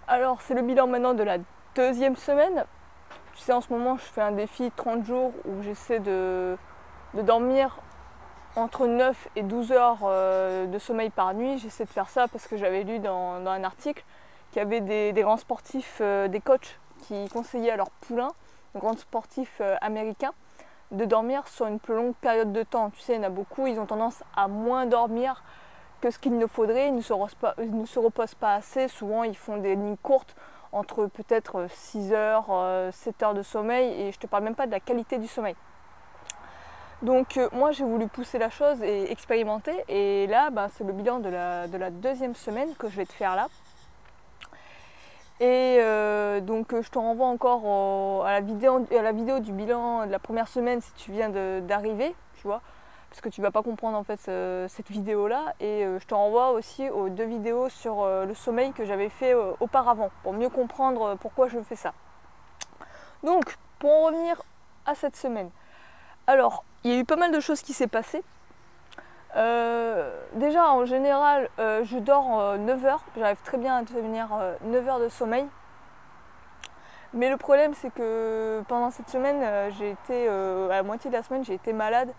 Alors, c'est le bilan maintenant de la deuxième semaine. Tu sais, en ce moment, je fais un défi 30 jours où j'essaie de dormir entre 9 et 12 heures de sommeil par nuit. J'essaie de faire ça parce que j'avais lu dans un article qu'il y avait des grands sportifs, des coachs qui conseillaient à leurs poulains, des grands sportifs américains, de dormir sur une plus longue période de temps. Tu sais, il y en a beaucoup, ils ont tendance à moins dormir que ce qu'il ne faudrait, ils ne se reposent pas assez, souvent ils font des nuits courtes entre peut-être 6 heures, 7 heures de sommeil et je ne te parle même pas de la qualité du sommeil. Donc moi j'ai voulu pousser la chose et expérimenter et là c'est le bilan de la deuxième semaine que je vais te faire là. Et donc je te renvoie encore à la vidéo du bilan de la première semaine si tu viens d'arriver, tu vois, parce que tu vas pas comprendre en fait cette vidéo là. Et je te renvoie aussi aux 2 vidéos sur le sommeil que j'avais fait auparavant pour mieux comprendre pourquoi je fais ça. Donc pour en revenir à cette semaine, alors il y a eu pas mal de choses qui s'est passé. Déjà en général je dors 9 heures, j'arrive très bien à tenir 9 heures de sommeil. Mais le problème c'est que pendant cette semaine j'ai été, à la moitié de la semaine j'ai été malade.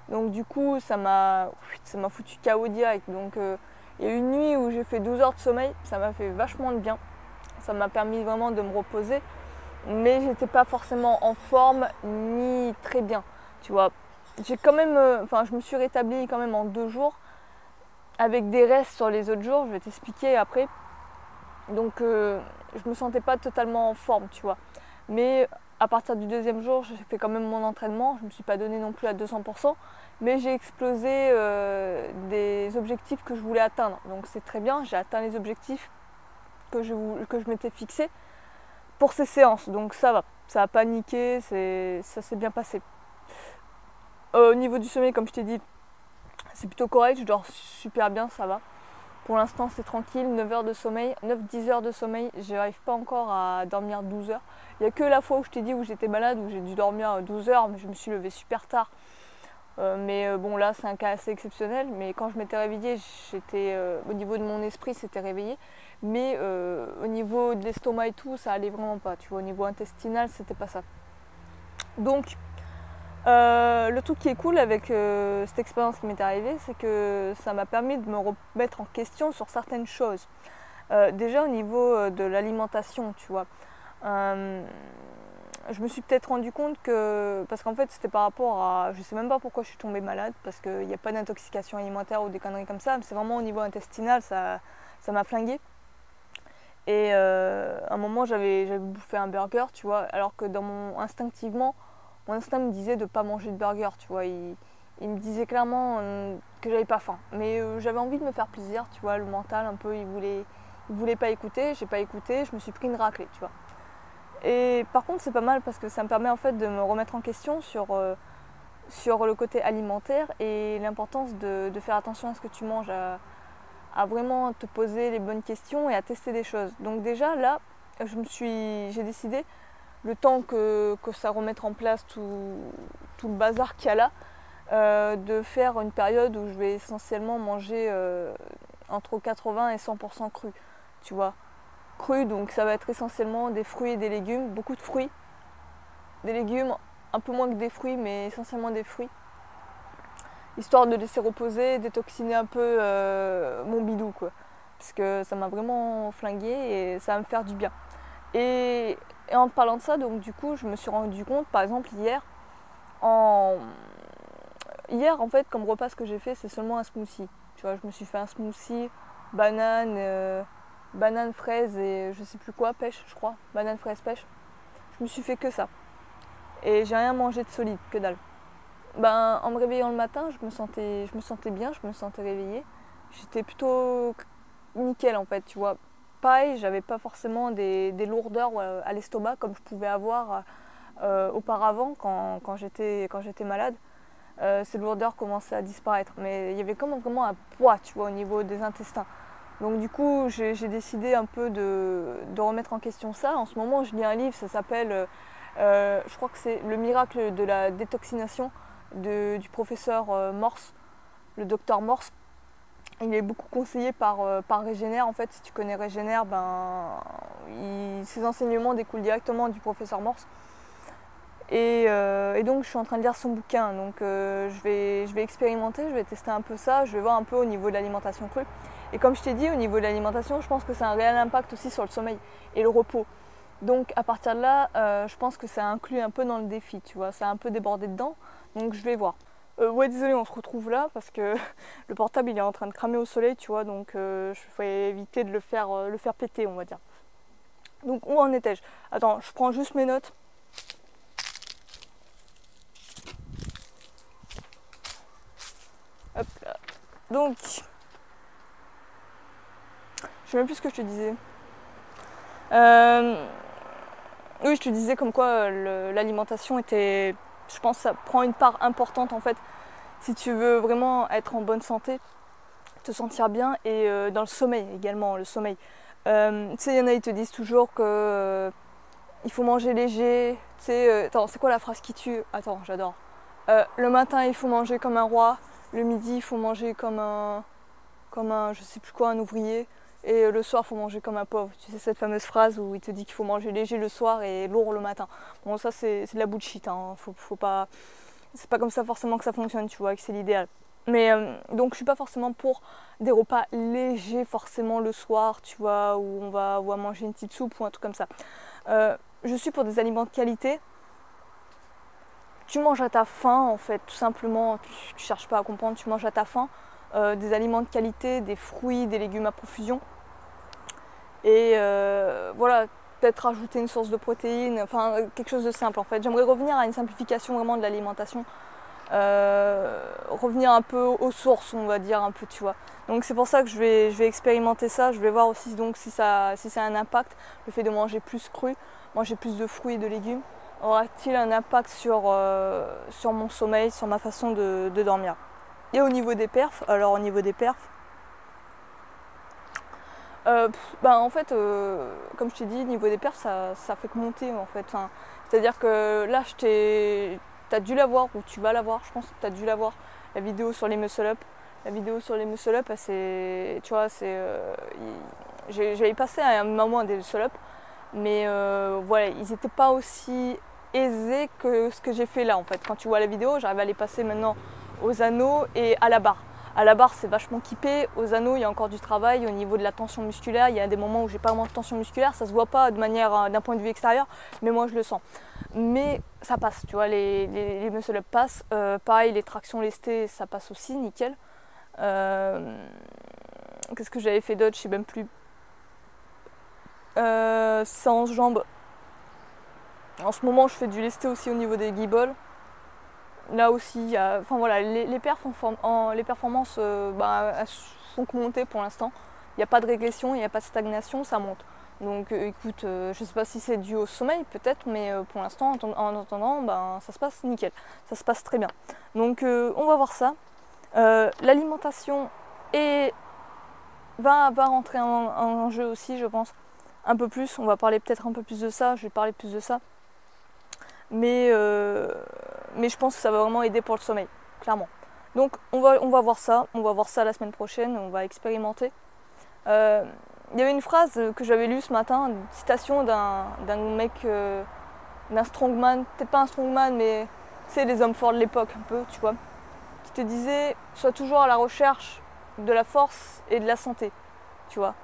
Donc du coup ça m'a foutu KO direct. Donc il y a eu une nuit où j'ai fait 12 heures de sommeil, ça m'a fait vachement de bien. Ça m'a permis vraiment de me reposer. Mais j'étais pas forcément en forme ni très bien. Tu vois, j'ai quand même, je me suis rétablie quand même en 2 jours avec des restes sur les autres jours. Je vais t'expliquer après. Donc je me sentais pas totalement en forme, tu vois. Mais à partir du 2e jour, j'ai fait quand même mon entraînement. Je me suis pas donné non plus à 200%, mais j'ai explosé des objectifs que je voulais atteindre. Donc c'est très bien. J'ai atteint les objectifs que je m'étais fixés pour ces séances. Donc ça va. Ça a pas niqué. Ça s'est bien passé. Au niveau du sommeil, comme je t'ai dit, c'est plutôt correct, je dors super bien, ça va. Pour l'instant, c'est tranquille, 9 heures de sommeil, 9-10 heures de sommeil, je n'arrive pas encore à dormir 12 heures. Il n'y a que la fois où je t'ai dit où j'étais malade, où j'ai dû dormir 12 heures, mais je me suis levée super tard. Mais bon, là, c'est un cas assez exceptionnel. Mais quand je m'étais réveillée, au niveau de mon esprit, c'était réveillé. Mais au niveau de l'estomac et tout, ça allait vraiment pas. Tu vois, au niveau intestinal, c'était pas ça. Donc, le truc qui est cool avec cette expérience qui m'est arrivée, c'est que ça m'a permis de me remettre en question sur certaines choses. Déjà au niveau de l'alimentation, tu vois. Je me suis peut-être rendu compte que, parce qu'en fait c'était par rapport à, je sais même pas pourquoi je suis tombée malade, parce qu'il n'y a pas d'intoxication alimentaire ou des conneries comme ça, mais c'est vraiment au niveau intestinal, ça m'a flingué. Et à un moment j'avais bouffé un burger, tu vois, alors que instinctivement, mon instinct me disait de ne pas manger de burger, tu vois. Il me disait clairement que j'avais pas faim. Mais j'avais envie de me faire plaisir, tu vois. Le mental, un peu, il voulait pas écouter. J'ai pas écouté, je me suis pris une raclée, tu vois. Et par contre, c'est pas mal parce que ça me permet en fait de me remettre en question sur le côté alimentaire et l'importance de faire attention à ce que tu manges, à vraiment te poser les bonnes questions et à tester des choses. Donc déjà, là, j'ai décidé, le temps que ça remette en place tout le bazar qu'il y a là, de faire une période où je vais essentiellement manger entre 80 et 100% cru, tu vois. Cru, donc ça va être essentiellement des fruits et des légumes, beaucoup de fruits, des légumes, un peu moins que des fruits, mais essentiellement des fruits, histoire de laisser reposer, détoxiner un peu mon bidou, quoi. Parce que ça m'a vraiment flingué et ça va me faire du bien. Et en te parlant de ça, donc du coup, je me suis rendu compte, par exemple, hier, en fait, comme repas, ce que j'ai fait, c'est seulement un smoothie. Tu vois, je me suis fait un smoothie, banane, fraise et je sais plus quoi, pêche, je crois. Banane, fraise, pêche. Je me suis fait que ça. Et j'ai rien mangé de solide, que dalle. En me réveillant le matin, je me sentais bien, je me sentais réveillée. J'étais plutôt nickel, en fait, tu vois. Pareil, j'avais pas forcément des lourdeurs à l'estomac comme je pouvais avoir auparavant quand j'étais malade. Ces lourdeurs commençaient à disparaître. Mais il y avait comme vraiment un poids, tu vois, au niveau des intestins. Donc du coup, j'ai décidé un peu de remettre en question ça. En ce moment, je lis un livre, ça s'appelle, je crois que c'est Le miracle de la détoxination du professeur Morse, le docteur Morse. Il est beaucoup conseillé par Régénère. En fait, si tu connais Régénère, ses enseignements découlent directement du professeur Morse. Et donc je suis en train de lire son bouquin, donc je vais expérimenter, je vais tester un peu ça, je vais voir un peu au niveau de l'alimentation crue. Et comme je t'ai dit, au niveau de l'alimentation, je pense que ça a un réel impact aussi sur le sommeil et le repos. Donc à partir de là, je pense que ça inclut un peu dans le défi, tu vois, ça a un peu débordé dedans, donc je vais voir. Ouais, désolé, on se retrouve là parce que le portable il est en train de cramer au soleil, tu vois, donc je vais éviter de le faire péter, on va dire. Donc où en étais-je? Attends, je prends juste mes notes. Hop là. Donc, je sais même plus ce que je te disais. Oui, je te disais comme quoi l'alimentation était, je pense, ça prend une part importante en fait. Si tu veux vraiment être en bonne santé, te sentir bien et dans le sommeil également, le sommeil. Tu sais, il y en a, ils te disent toujours que il faut manger léger. Tu sais, attends, c'est quoi la phrase qui tue? Attends, j'adore. Le matin, il faut manger comme un roi. Le midi, il faut manger comme un, je sais plus quoi, un ouvrier. Et le soir, il faut manger comme un pauvre. Tu sais, cette fameuse phrase où il te dit qu'il faut manger léger le soir et lourd le matin. Bon, ça, c'est de la bullshit. Hein. Faut pas... C'est pas comme ça forcément que ça fonctionne, tu vois, que c'est l'idéal. Mais donc, je suis pas forcément pour des repas légers forcément le soir, tu vois, où on va manger une petite soupe ou un truc comme ça. Je suis pour des aliments de qualité. Tu manges à ta faim en fait, tout simplement, tu cherches pas à comprendre, tu manges à ta faim, des aliments de qualité, des fruits, des légumes à profusion. Et voilà, peut-être rajouter une source de protéines, enfin quelque chose de simple en fait. J'aimerais revenir à une simplification vraiment de l'alimentation, revenir un peu aux sources, on va dire un peu, tu vois. Donc c'est pour ça que je vais expérimenter ça, je vais voir aussi donc si ça a un impact, le fait de manger plus cru, manger plus de fruits et de légumes. Aura-t-il un impact sur mon sommeil, sur ma façon de dormir? Et au niveau des perfs, alors au niveau des perfs, en fait, comme je t'ai dit, niveau des perfs, ça fait que monter en fait. Enfin, c'est-à-dire que là, t'as dû la voir, ou tu vas la voir, je pense que t'as dû la voir, la vidéo sur les muscle up. La vidéo sur les muscle up, c'est, tu vois, j'avais passé à un moment des muscle up, mais voilà, ils n'étaient pas aussi aisés que ce que j'ai fait là en fait. Quand tu vois la vidéo, j'arrive à les passer maintenant aux anneaux et à la barre. À la barre, c'est vachement kippé. Aux anneaux, il y a encore du travail au niveau de la tension musculaire. Il y a des moments où j'ai pas vraiment de tension musculaire, ça se voit pas de manière d'un point de vue extérieur, mais moi je le sens. Mais ça passe, tu vois, les muscle up passent. Pareil, les tractions lestées, ça passe aussi, nickel. Qu'est-ce que j'avais fait d'autre? Je sais même plus. Séance jambes. En ce moment, je fais du lesté aussi au niveau des guibolles. Là aussi, enfin voilà, les performances elles sont montées pour l'instant. Il n'y a pas de régression, il n'y a pas de stagnation, ça monte. Donc écoute, je ne sais pas si c'est dû au sommeil peut-être, mais pour l'instant, en attendant, ça se passe nickel. Ça se passe très bien. Donc on va voir ça. L'alimentation va rentrer en jeu aussi, je pense. Un peu plus, on va parler peut-être un peu plus de ça, je vais parler plus de ça. Mais je pense que ça va vraiment aider pour le sommeil, clairement. Donc on va voir ça la semaine prochaine, on va expérimenter. Il y avait une phrase que j'avais lue ce matin, une citation d'un mec, d'un strongman, peut-être pas un strongman, mais tu sais, les hommes forts de l'époque un peu, tu vois, qui te disait, sois toujours à la recherche de la force et de la santé, tu vois.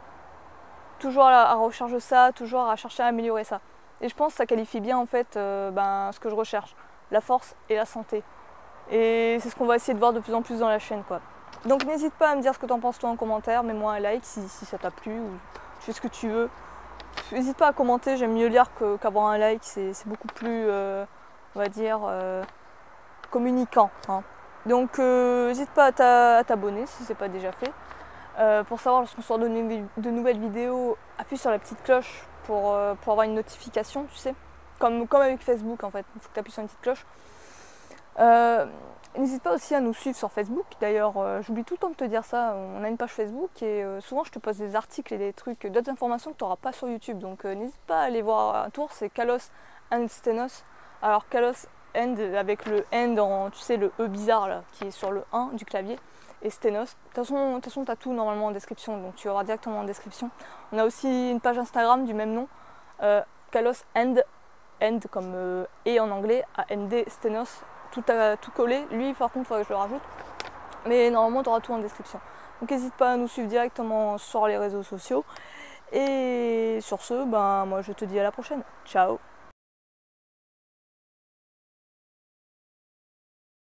Toujours à la recherche de ça, toujours à chercher à améliorer ça. Et je pense que ça qualifie bien en fait ce que je recherche, la force et la santé. Et c'est ce qu'on va essayer de voir de plus en plus dans la chaîne, quoi. Donc n'hésite pas à me dire ce que t'en penses toi en commentaire, mets-moi un like si ça t'a plu ou tu fais ce que tu veux. N'hésite pas à commenter, j'aime mieux lire qu'avoir un like, c'est beaucoup plus, on va dire, communicant. Hein. Donc n'hésite pas à t'abonner si c'est pas déjà fait. Pour savoir lorsqu'on sort de nouvelles vidéos, appuie sur la petite cloche pour avoir une notification, tu sais. Comme avec Facebook en fait, il faut que tu appuies sur une petite cloche. N'hésite pas aussi à nous suivre sur Facebook. D'ailleurs, j'oublie tout le temps de te dire ça. On a une page Facebook et souvent je te poste des articles et des trucs, d'autres informations que tu n'auras pas sur YouTube. Donc n'hésite pas à aller voir un tour. C'est Kalos and Stenos. Alors Kalos End avec le End en, tu sais, le E bizarre là, qui est sur le 1 du clavier. et Stenos. De toute façon tu as tout normalement en description, donc tu auras directement en description. On a aussi une page Instagram du même nom, Kalos End comme et en anglais, AND Stenos, tout collé. Lui par contre il faudrait que je le rajoute, mais normalement tu auras tout en description. Donc n'hésite pas à nous suivre directement sur les réseaux sociaux. Et sur ce, ben moi je te dis à la prochaine. Ciao!